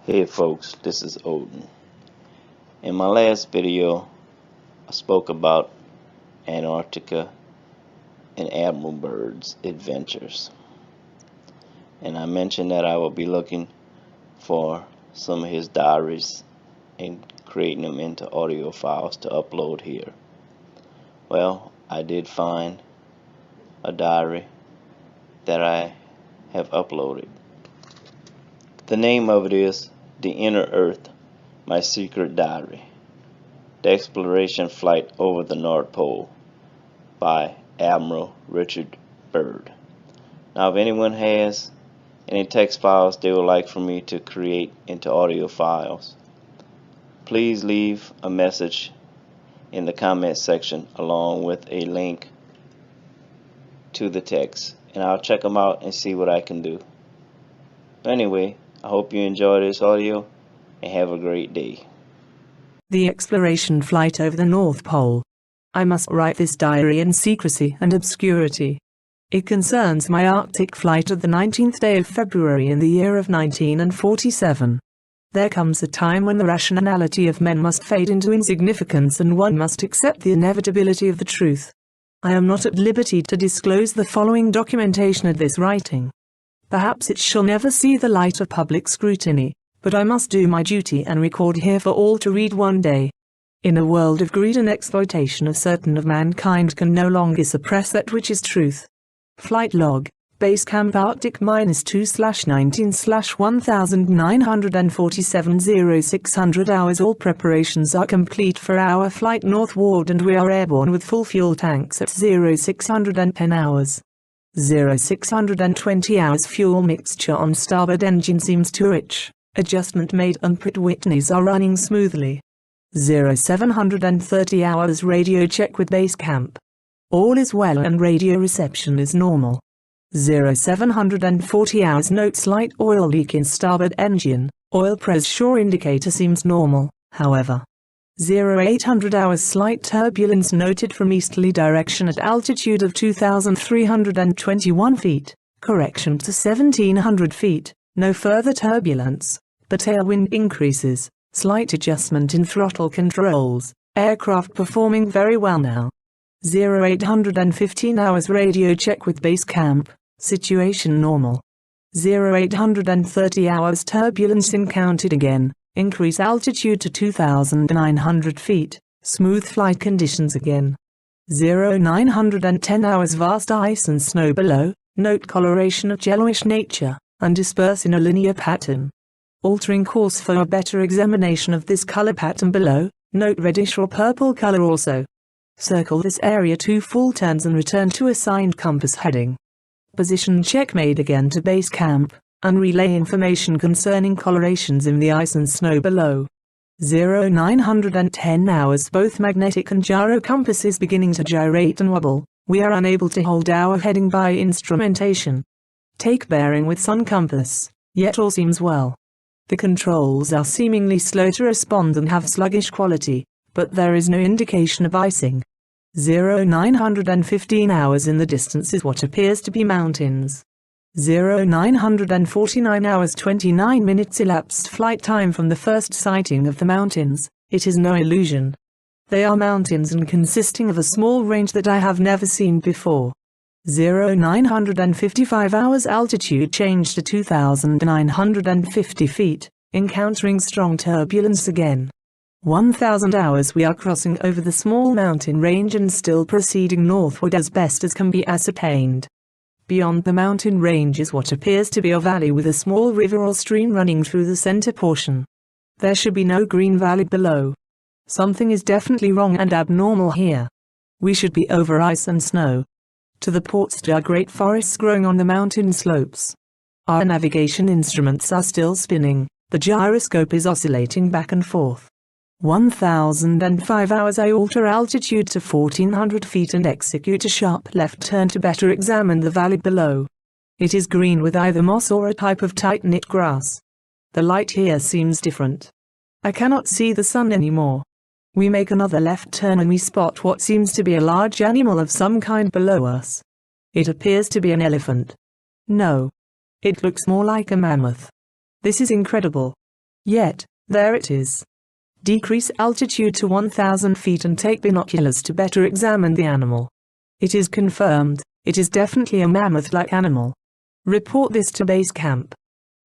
Hey folks, this is Odin. In my last video, I spoke about Antarctica and Admiral Byrd's adventures. And I mentioned that I will be looking for some of his diaries and creating them into audio files to upload here. Well, I did find a diary that I have uploaded. The name of it is The Inner Earth, My Secret Diary. The Exploration Flight Over the North Pole by Admiral Richard Byrd. Now, if anyone has any text files they would like for me to create into audio files, please leave a message in the comment section along with a link to the text, and I'll check them out and see what I can do. Anyway, I hope you enjoy this audio and have a great day. The exploration flight over the North Pole. I must write this diary in secrecy and obscurity. It concerns my Arctic flight of the 19th day of February in the year of 1947. There comes a time when the rationality of men must fade into insignificance and one must accept the inevitability of the truth. I am not at liberty to disclose the following documentation at this writing. Perhaps it shall never see the light of public scrutiny, but I must do my duty and record here for all to read one day. In a world of greed and exploitation, of certain of mankind can no longer suppress that which is truth. Flight log, Base Camp Arctic -2/19/1947 0600 hours. All preparations are complete for our flight northward and we are airborne with full fuel tanks at 0610 hours. 0620 hours. Fuel mixture on starboard engine seems too rich. Adjustment made and Pratt Whitneys are running smoothly. 0730 hours. Radio check with base camp. All is well and radio reception is normal. 0740 hours. Note slight oil leak in starboard engine. Oil pressure indicator seems normal, however. 0800 hours. Slight turbulence noted from easterly direction at altitude of 2,321 feet. Correction to 1,700 feet. No further turbulence, but tailwind increases. Slight adjustment in throttle controls. Aircraft performing very well now. 0815 hours. Radio check with base camp. Situation normal. 0830 hours. Turbulence encountered again. Increase altitude to 2,900 feet. Smooth flight conditions again. 0910 hours. Vast ice and snow below. Note coloration of yellowish nature, and disperse in a linear pattern. Altering course for a better examination of this color pattern below. Note reddish or purple color also. Circle this area 2 full turns and return to assigned compass heading. Position check made again to base camp, and relay information concerning colorations in the ice and snow below. 0910 hours. Both magnetic and gyro compasses beginning to gyrate and wobble. We are unable to hold our heading by instrumentation. Take bearing with sun compass, yet all seems well. The controls are seemingly slow to respond and have sluggish quality, but there is no indication of icing. 0915 hours. In the distance is what appears to be mountains. 0949 hours. 29 minutes elapsed flight time from the first sighting of the mountains. It is no illusion. They are mountains and consisting of a small range that I have never seen before. 0955 hours. Altitude changed to 2,950 feet, encountering strong turbulence again. 1000 hours. We are crossing over the small mountain range and still proceeding northward as best as can be ascertained. Beyond the mountain range is what appears to be a valley with a small river or stream running through the center portion. There should be no green valley below. Something is definitely wrong and abnormal here. We should be over ice and snow. To the ports are great forests growing on the mountain slopes. Our navigation instruments are still spinning. The gyroscope is oscillating back and forth. 1005 hours. I alter altitude to 1400 feet and execute a sharp left turn to better examine the valley below. It is green with either moss or a type of tight-knit grass. The light here seems different. I cannot see the sun anymore. We make another left turn and we spot what seems to be a large animal of some kind below us. It appears to be an elephant. No. It looks more like a mammoth. This is incredible. Yet, there it is. Decrease altitude to 1,000 feet and take binoculars to better examine the animal. It is confirmed, it is definitely a mammoth-like animal. Report this to base camp.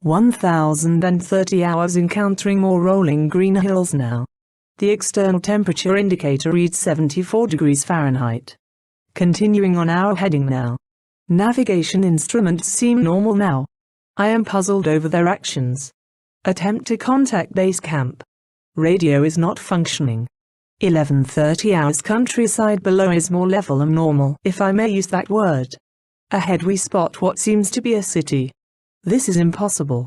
1,030 hours encountering more rolling green hills now. The external temperature indicator reads 74 degrees Fahrenheit. Continuing on our heading now. Navigation instruments seem normal now. I am puzzled over their actions. Attempt to contact base camp. Radio is not functioning. 11:30 hours countryside below is more level and normal, if I may use that word. Ahead we spot what seems to be a city. This is impossible.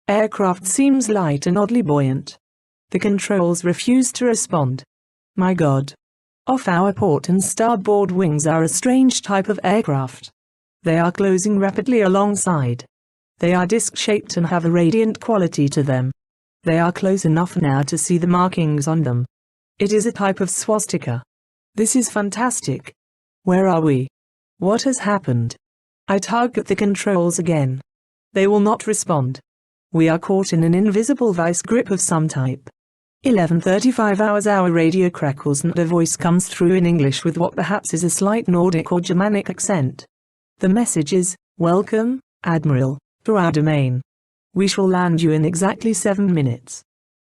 Aircraft seems light and oddly buoyant. The controls refuse to respond. My God. Off our port and starboard wings are a strange type of aircraft. They are closing rapidly alongside. They are disc-shaped and have a radiant quality to them. They are close enough now to see the markings on them. It is a type of swastika. This is fantastic. Where are we? What has happened? I tug at the controls again. They will not respond. We are caught in an invisible vice grip of some type. 11:35 hours our radio crackles and a voice comes through in English with what perhaps is a slight Nordic or Germanic accent. The message is, "Welcome, Admiral, to our domain. We shall land you in exactly 7 minutes.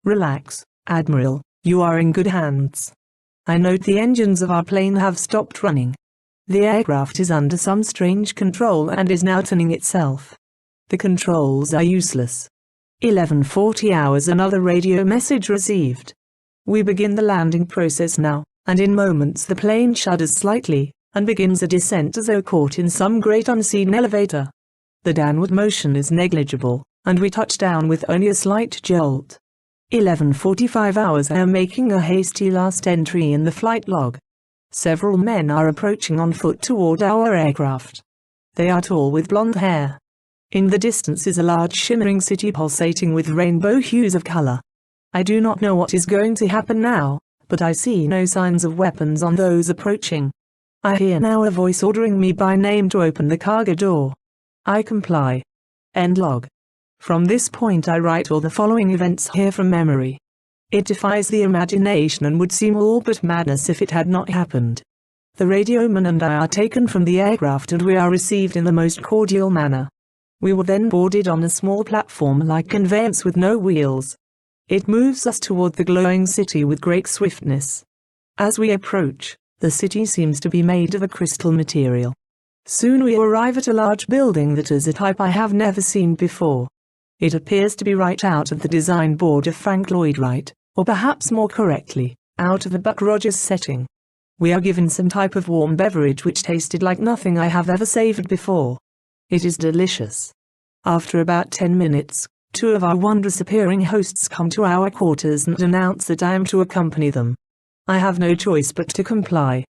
Relax, Admiral, you are in good hands." I note the engines of our plane have stopped running. The aircraft is under some strange control and is now turning itself. The controls are useless. 11:40 hours another radio message received. We begin the landing process now, and in moments the plane shudders slightly, and begins a descent as though caught in some great unseen elevator. The downward motion is negligible, and we touch down with only a slight jolt. 11:45 hours I am making a hasty last entry in the flight log. Several men are approaching on foot toward our aircraft. They are tall with blonde hair. In the distance is a large shimmering city pulsating with rainbow hues of color. I do not know what is going to happen now, but I see no signs of weapons on those approaching. I hear now a voice ordering me by name to open the cargo door. I comply. End log. From this point I write all the following events here from memory. It defies the imagination and would seem all but madness if it had not happened. The radioman and I are taken from the aircraft and we are received in the most cordial manner. We were then boarded on a small platform-like conveyance with no wheels. It moves us toward the glowing city with great swiftness. As we approach, the city seems to be made of a crystal material. Soon we arrive at a large building that is a type I have never seen before. It appears to be right out of the design board of Frank Lloyd Wright, or perhaps more correctly, out of a Buck Rogers setting. We are given some type of warm beverage which tasted like nothing I have ever savored before. It is delicious. After about 10 minutes, 2 of our wondrous appearing hosts come to our quarters and announce that I am to accompany them. I have no choice but to comply.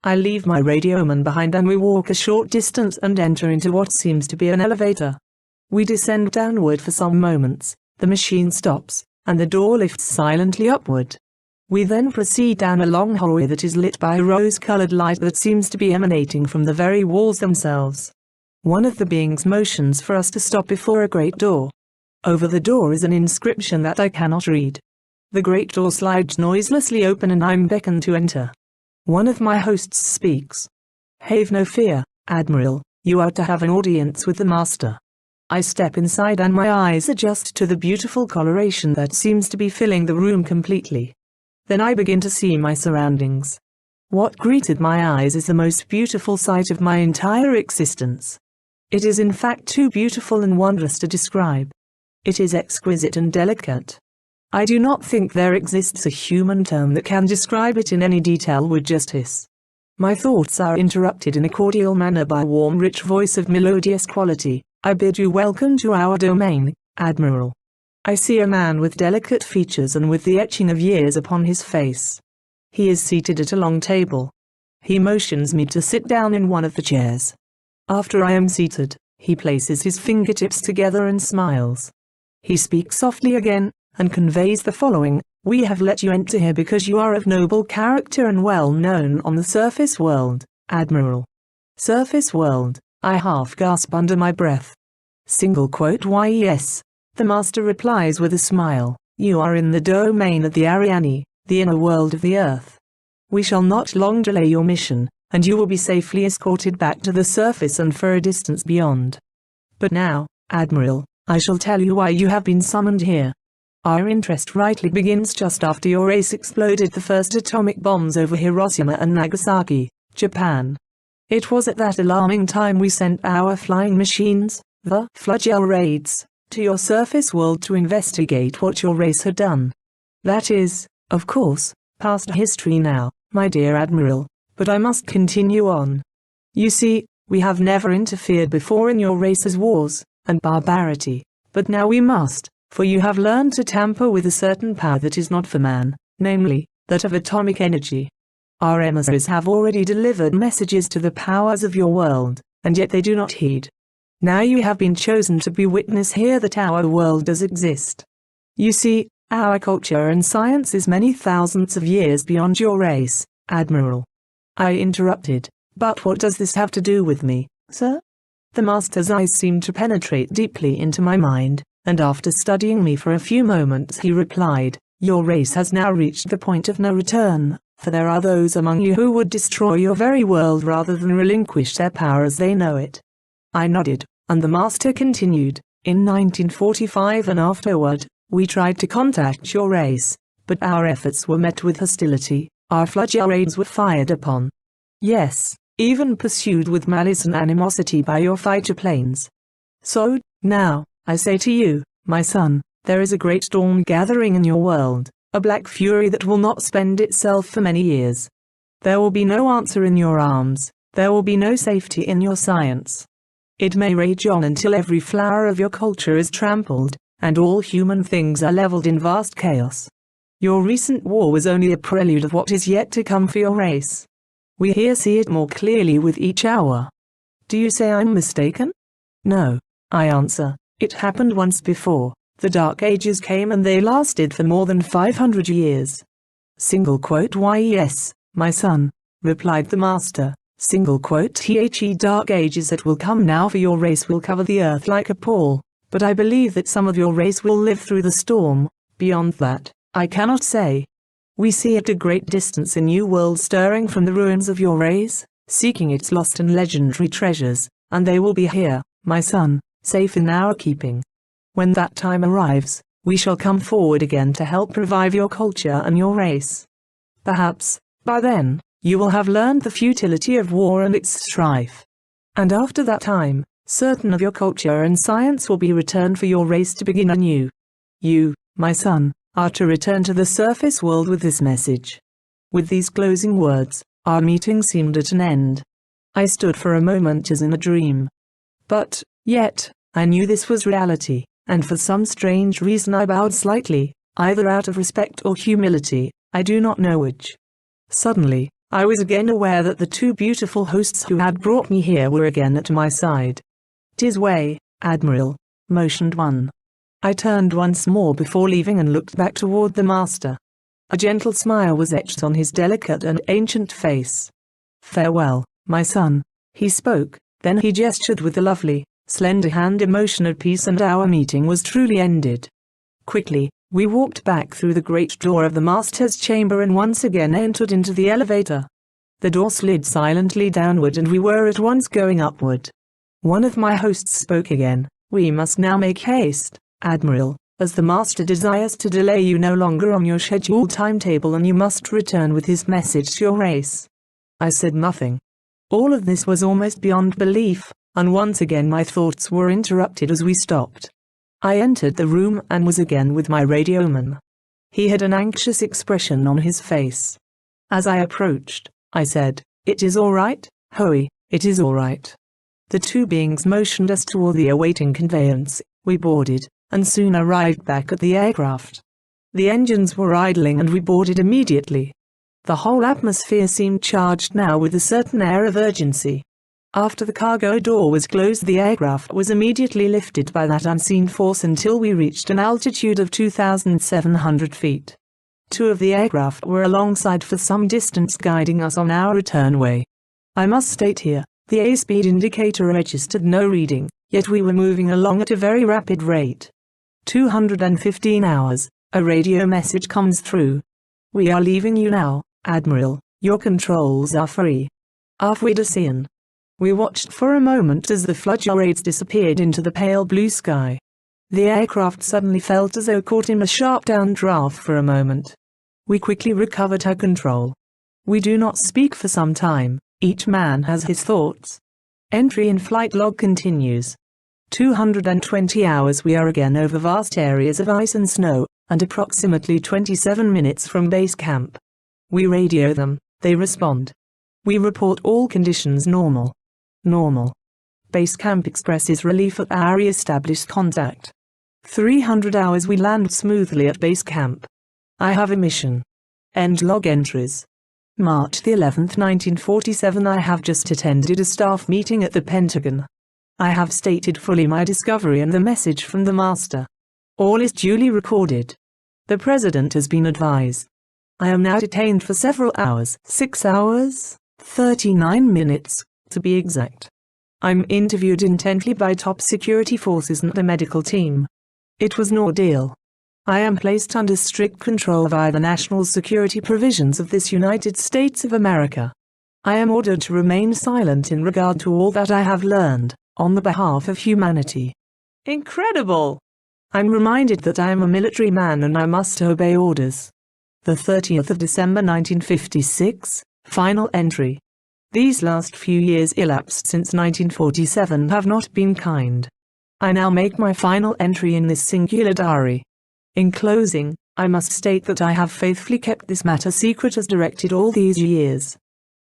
I leave my radioman behind and we walk a short distance and enter into what seems to be an elevator. We descend downward for some moments, the machine stops, and the door lifts silently upward. We then proceed down a long hallway that is lit by a rose-colored light that seems to be emanating from the very walls themselves. One of the beings motions for us to stop before a great door. Over the door is an inscription that I cannot read. The great door slides noiselessly open and I'm beckoned to enter. One of my hosts speaks. "Have no fear, Admiral, you are to have an audience with the master." I step inside and my eyes adjust to the beautiful coloration that seems to be filling the room completely. Then I begin to see my surroundings. What greeted my eyes is the most beautiful sight of my entire existence. It is in fact too beautiful and wondrous to describe. It is exquisite and delicate. I do not think there exists a human term that can describe it in any detail with justice. My thoughts are interrupted in a cordial manner by a warm rich voice of melodious quality. "I bid you welcome to our domain, Admiral." I see a man with delicate features and with the etching of years upon his face. He is seated at a long table. He motions me to sit down in one of the chairs. After I am seated, he places his fingertips together and smiles. He speaks softly again, and conveys the following: "We have let you enter here because you are of noble character and well known on the surface world, Admiral." Surface world, I half gasp under my breath. Single quote yes. The master replies with a smile, You are in the domain of the Ariani, the inner world of the Earth. We shall not long delay your mission, and you will be safely escorted back to the surface and for a distance beyond. But now, Admiral, I shall tell you why you have been summoned here. Our interest rightly begins just after your race exploded the first atomic bombs over Hiroshima and Nagasaki, Japan. It was at that alarming time we sent our flying machines, the Flagell raids, to your surface world to investigate what your race had done. That is, of course, past history now, my dear Admiral, but I must continue on. You see, we have never interfered before in your race's wars and barbarity, but now we must, for you have learned to tamper with a certain power that is not for man, namely, that of atomic energy. Our emissaries have already delivered messages to the powers of your world, and yet they do not heed. Now you have been chosen to be witness here that our world does exist. You see, our culture and science is many thousands of years beyond your race, Admiral. I interrupted, but what does this have to do with me, sir? The master's eyes seemed to penetrate deeply into my mind, and after studying me for a few moments he replied, your race has now reached the point of no return, for there are those among you who would destroy your very world rather than relinquish their power as they know it. I nodded, and the master continued, in 1945 and afterward, we tried to contact your race, but our efforts were met with hostility, our Flagell raids were fired upon. Yes, even pursued with malice and animosity by your fighter planes. So, now, I say to you, my son, there is a great storm gathering in your world, a black fury that will not spend itself for many years. There will be no answer in your arms, there will be no safety in your science. It may rage on until every flower of your culture is trampled, and all human things are leveled in vast chaos. Your recent war was only a prelude of what is yet to come for your race. We here see it more clearly with each hour. Do you say I'm mistaken? No, I answer, it happened once before. The Dark Ages came and they lasted for more than 500 years. Why yes, my son, replied the master. The Dark Ages that will come now for your race will cover the earth like a pall, but I believe that some of your race will live through the storm. Beyond that, I cannot say. We see at a great distance a new world stirring from the ruins of your race, seeking its lost and legendary treasures, and they will be here, my son, safe in our keeping. When that time arrives, we shall come forward again to help revive your culture and your race. Perhaps, by then, you will have learned the futility of war and its strife. And after that time, certain of your culture and science will be returned for your race to begin anew. You, my son, are to return to the surface world with this message. With these closing words, our meeting seemed at an end. I stood for a moment as in a dream. But, yet, I knew this was reality, and for some strange reason I bowed slightly, either out of respect or humility, I do not know which. Suddenly, I was again aware that the two beautiful hosts who had brought me here were again at my side. "'Tis way, Admiral," motioned one. I turned once more before leaving and looked back toward the master. A gentle smile was etched on his delicate and ancient face. "Farewell, my son," he spoke, then he gestured with a lovely, slender hand emotion of peace, and our meeting was truly ended. Quickly, we walked back through the great door of the master's chamber and once again entered into the elevator. The door slid silently downward and we were at once going upward. One of my hosts spoke again. "We must now make haste, Admiral, as the master desires to delay you no longer on your scheduled timetable, and you must return with his message to your race." I said nothing. All of this was almost beyond belief, and once again my thoughts were interrupted as we stopped. I entered the room and was again with my radioman. He had an anxious expression on his face. As I approached, I said, "It is all right, Hoey, it is all right." The two beings motioned us toward the awaiting conveyance. We boarded, and soon arrived back at the aircraft. The engines were idling and we boarded immediately. The whole atmosphere seemed charged now with a certain air of urgency. After the cargo door was closed, the aircraft was immediately lifted by that unseen force until we reached an altitude of 2,700 feet. Two of the aircraft were alongside for some distance, guiding us on our return way. I must state here, the airspeed indicator registered no reading, yet we were moving along at a very rapid rate. 215 hours, A radio message comes through. We are leaving you now, Admiral. Your controls are free. Auf Wiedersehen. We watched for a moment as the fluctuates disappeared into the pale blue sky. The aircraft suddenly felt as though caught in a sharp downdraft for a moment. We quickly recovered her control. We do not speak for some time, each man has his thoughts. Entry in flight log continues. 220 hours we are again over vast areas of ice and snow, and approximately 27 minutes from base camp. We radio them, they respond. We report all conditions normal. Normal. Base camp expresses relief at our re-established contact. 300 hours we land smoothly at base camp. I have a mission. End log entries. March the 11th, 1947. I have just attended a staff meeting at the Pentagon. I have stated fully my discovery and the message from the Master. All is duly recorded. The President has been advised. I am now detained for several hours, 6 hours, 39 minutes, to be exact. I'm interviewed intently by top security forces and the medical team. It was an ordeal. I am placed under strict control via the national security provisions of this United States of America. I am ordered to remain silent in regard to all that I have learned, on the behalf of humanity. Incredible! I'm reminded that I am a military man and I must obey orders. The 30th of December 1956, final entry. These last few years elapsed since 1947 have not been kind. I now make my final entry in this singular diary. In closing, I must state that I have faithfully kept this matter secret as directed all these years.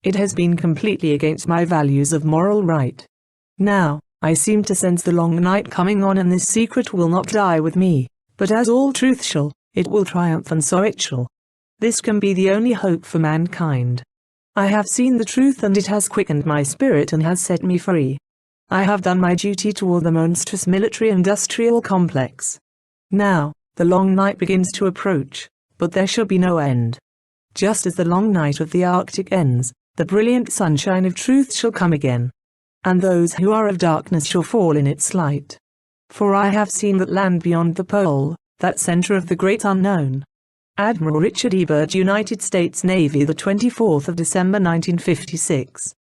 It has been completely against my values of moral right. Now, I seem to sense the long night coming on and this secret will not die with me, but as all truth shall, it will triumph and so it shall. This can be the only hope for mankind. I have seen the truth and it has quickened my spirit and has set me free. I have done my duty toward the monstrous military-industrial complex. Now, the long night begins to approach, but there shall be no end. Just as the long night of the Arctic ends, the brilliant sunshine of truth shall come again. And those who are of darkness shall fall in its light. For I have seen that land beyond the pole, that center of the great unknown. Admiral Richard E. Byrd, United States Navy, the 24th of December 1956.